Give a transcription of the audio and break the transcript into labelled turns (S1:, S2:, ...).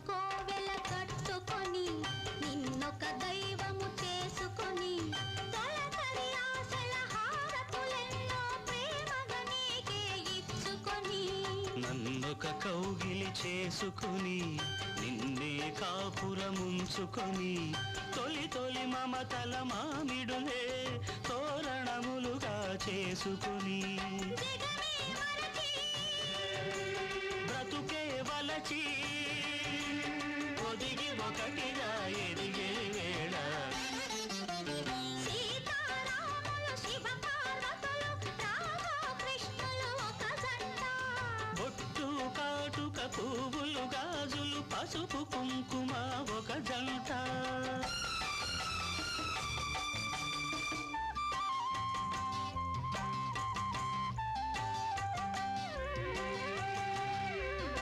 S1: కోవెల కట్టుకొని నిన్నొక దైవము చేసుకొని తొలకరి ఆశల హారతులెన్నో ప్రేమగా నీకే ఇచ్చుకొని
S2: నన్నొక కౌగిలి చేసుకుని నిన్నే కాపురముంచుకొని తొలి తొలి మమతల మామిడులే తోరణములుగా చేసుకుని బ్రతుకే వలచి ఒదిగి ఒకటిగా ఎదిగే వేళ బొట్టు కాటుక పువ్వులు గాజులు పసుపు కుంకుమ ఒక జంట